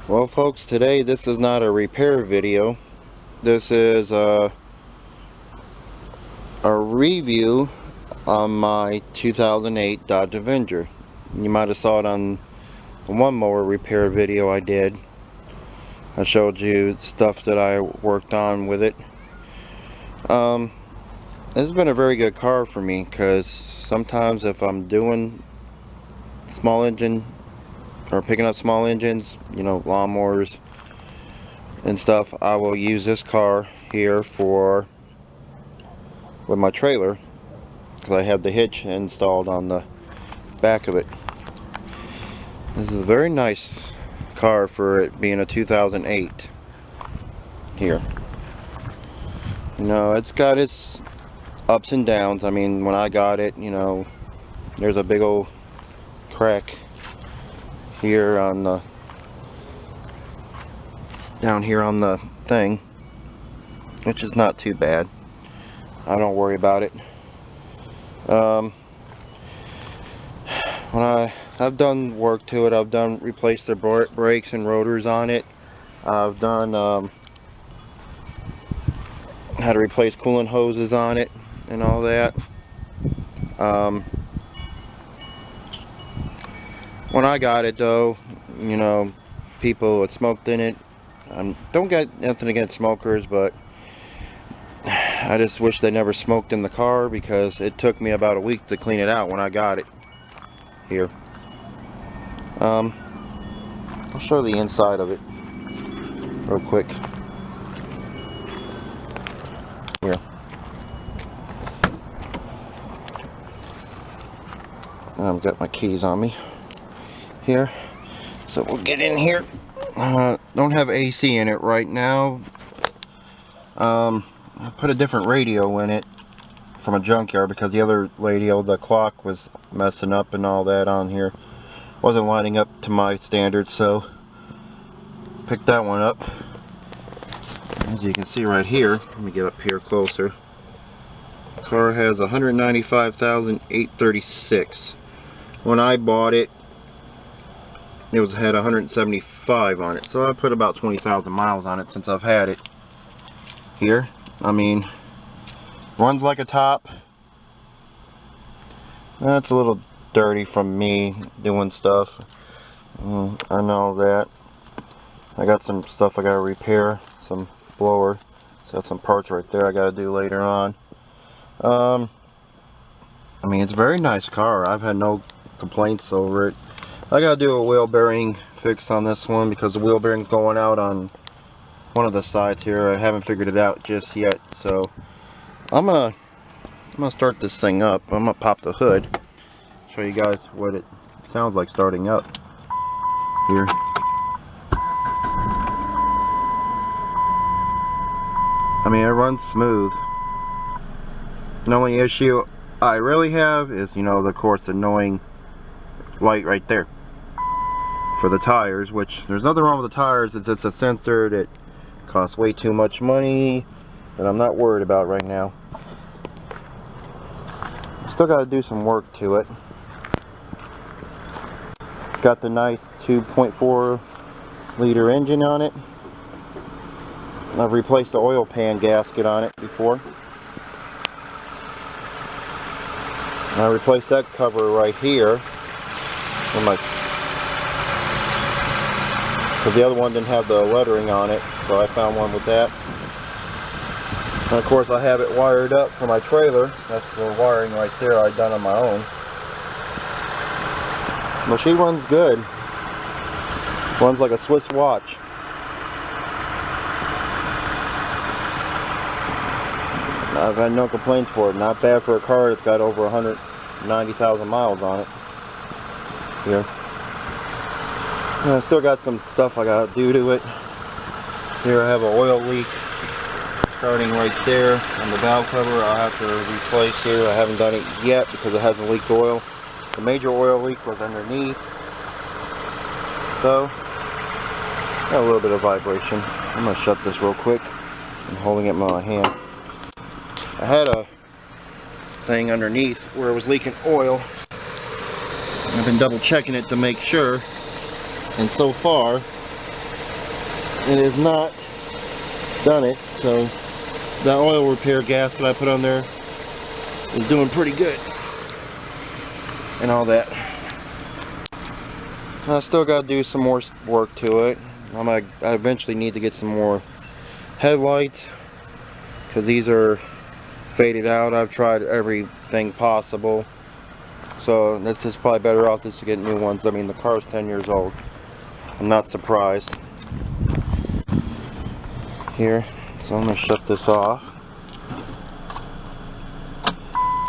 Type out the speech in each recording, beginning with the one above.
Well folks, today this is not a repair video. This is a review on my 2008 Dodge Avenger. You might have saw it on the one mower repair video I did. I showed you stuff that I worked on with it. This has been a very good car for me because sometimes if I'm doing small engine or picking up small engines, you know, lawnmowers and stuff, I will use this car here with my trailer because I have the hitch installed on the back of it. This is a very nice car for it being a 2008 here. You know, it's got its ups and downs. I mean, when I got it, you know, there's a big old crack here on the down here on the thing, which is not too bad. I don't worry about it. When I've done work to it, I've replaced the brakes and rotors on it. I've done had to replace coolant hoses on it and all that. When I got it though, you know, people had smoked in it. Don't get nothing against smokers, but I just wish they never smoked in the car because it took me about a week to clean it out when I got it here. I'll show the inside of it real quick. Here. I've got my keys on me here, so we'll get in here. Don't have AC in it right now. I put a different radio in it from a junkyard because the other radio, the clock, was messing up and all that on here. Wasn't lining up to my standards, so picked that one up. As you can see right here, let me get up here closer. The car has 195,836. When I bought it, it had 175 on it, so I put about 20,000 miles on it since I've had it here. I mean, runs like a top. That's a little dirty from me doing stuff. I know that. I got some stuff I gotta repair, some blower. So got some parts right there I gotta do later on. I mean, it's a very nice car. I've had no complaints over it. I gotta do a wheel bearing fix on this one because the wheel bearing's going out on one of the sides here. I haven't figured it out just yet, so I'm gonna start this thing up. I'm gonna pop the hood, show you guys what it sounds like starting up here. I mean, it runs smooth. The only issue I really have is, you know, of course, the annoying light right there for the tires, which there's nothing wrong with the tires. It's just a sensor that costs way too much money that I'm not worried about right now. Still got to do some work to it. It's got the nice 2.4 liter engine on it. I've replaced the oil pan gasket on it before. And I replaced that cover right here because the other one didn't have the lettering on it, so I found one with that. And of course I have it wired up for my trailer. That's the wiring right there I done on my own. Well, she runs good. Runs like a Swiss watch. I've had no complaints for it. Not bad for a car that's got over 190,000 miles on it. Here. And I still got some stuff I gotta do to it. Here I have an oil leak starting right there on the valve cover. I'll have to replace here. I haven't done it yet because it hasn't leaked oil. The major oil leak was underneath. So, got a little bit of vibration. I'm gonna shut this real quick. I'm holding it in my hand. I had a thing underneath where it was leaking oil. I've been double checking it to make sure, and so far it has not done it. So the oil repair gasket I put on there is doing pretty good and all that. I still got to do some more work to it. I eventually need to get some more headlights because these are faded out. I've tried everything possible, so this is probably better off just to get new ones. I mean, the car's 10 years old. I'm not surprised. Here, so I'm gonna shut this off.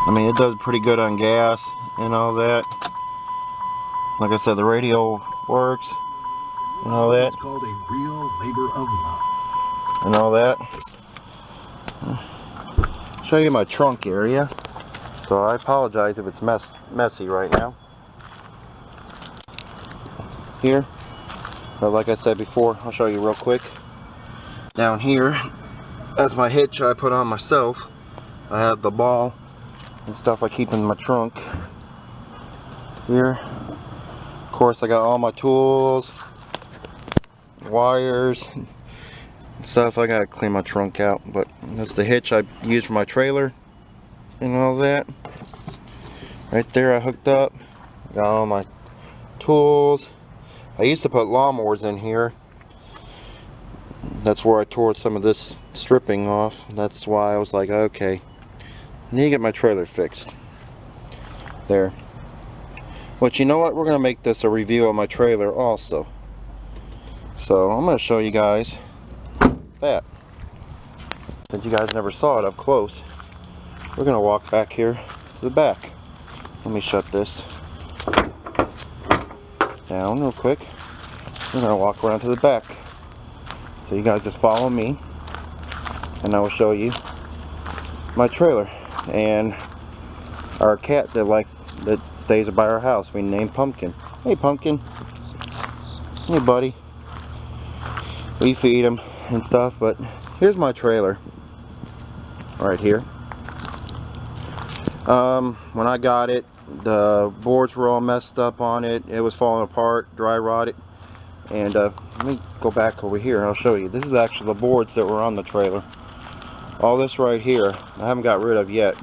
I mean, it does pretty good on gas and all that. Like I said, the radio works and all that. It's called a real labor of love. And all that. Show you my trunk area. So I apologize if it's messy right now. Here. But like I said before, I'll show you real quick. Down here, that's my hitch I put on myself. I have the ball and stuff I keep in my trunk. Here. Of course, I got all my tools, wires, stuff. I gotta clean my trunk out, but that's the hitch I use for my trailer and all that. Right there I hooked up, got all my tools. I used to put lawnmowers in here. That's where I tore some of this stripping off. That's why I was like, okay, I need to get my trailer fixed. There. But you know what, we're gonna make this a review of my trailer also. So I'm gonna show you guys that. Since you guys never saw it up close, we're gonna walk back here to the back. Let me shut this down real quick. We're gonna walk around to the back. So you guys just follow me and I will show you my trailer and our cat that stays by our house. We named Pumpkin. Hey Pumpkin. Hey buddy. We feed him and stuff, but here's my trailer right here. When I got it, the boards were all messed up on it. It was falling apart, dry rotted. And let me go back over here and I'll show you. This is actually the boards that were on the trailer. All this right here, I haven't got rid of yet.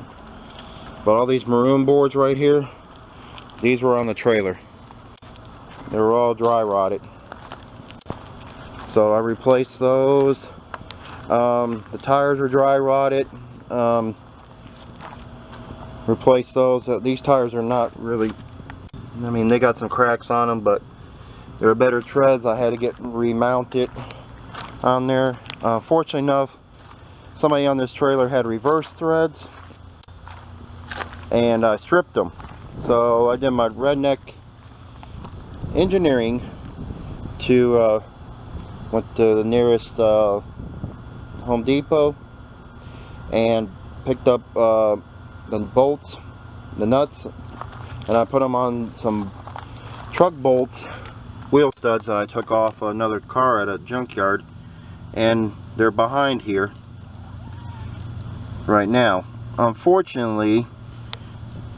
But all these maroon boards right here, these were on the trailer. They were all dry rotted. So I replaced those. The tires were dry rotted. Replaced those. These tires are not really, I mean, they got some cracks on them, but they're better treads. I had to get remounted on there. Fortunately enough, somebody on this trailer had reverse threads and I stripped them. So I did my redneck engineering to went to the nearest Home Depot and picked up the bolts, the nuts, and I put them on some truck bolts, wheel studs that I took off another car at a junkyard, and they're behind here right now. Unfortunately,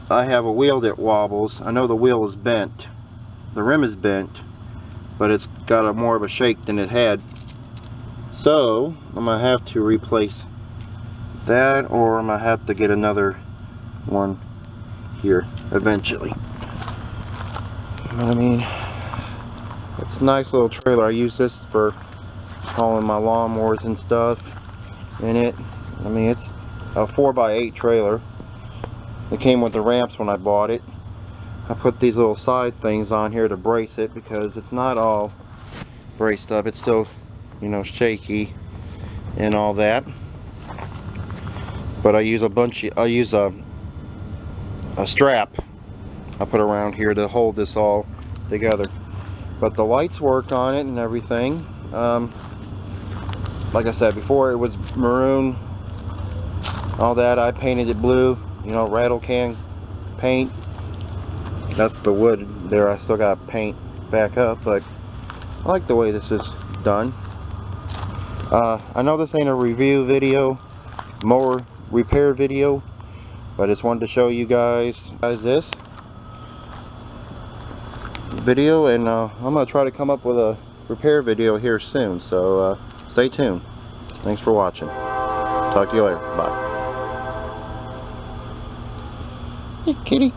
I have a wheel that wobbles. I know the wheel is bent, the rim is bent, but it's got a more of a shake than it had. So I'm gonna have to replace that, or I'm gonna have to get another one here eventually. But I mean, it's a nice little trailer. I use this for hauling my lawnmowers and stuff in it. I mean, it's a 4x8 trailer. It came with the ramps when I bought it. I put these little side things on here to brace it because it's not all braced up. It's still, you know, shaky and all that. But I use a strap I put around here to hold this all together. But the lights worked on it and everything. Like I said before, it was maroon, all that. I painted it blue, you know, rattle can paint. That's the wood there. I still got paint back up, but I like the way this is done. I know this ain't a review video, mower repair video, but I just wanted to show you guys this video, and I'm gonna try to come up with a repair video here soon, so stay tuned. Thanks for watching. Talk to you later. Bye. Hey, kitty.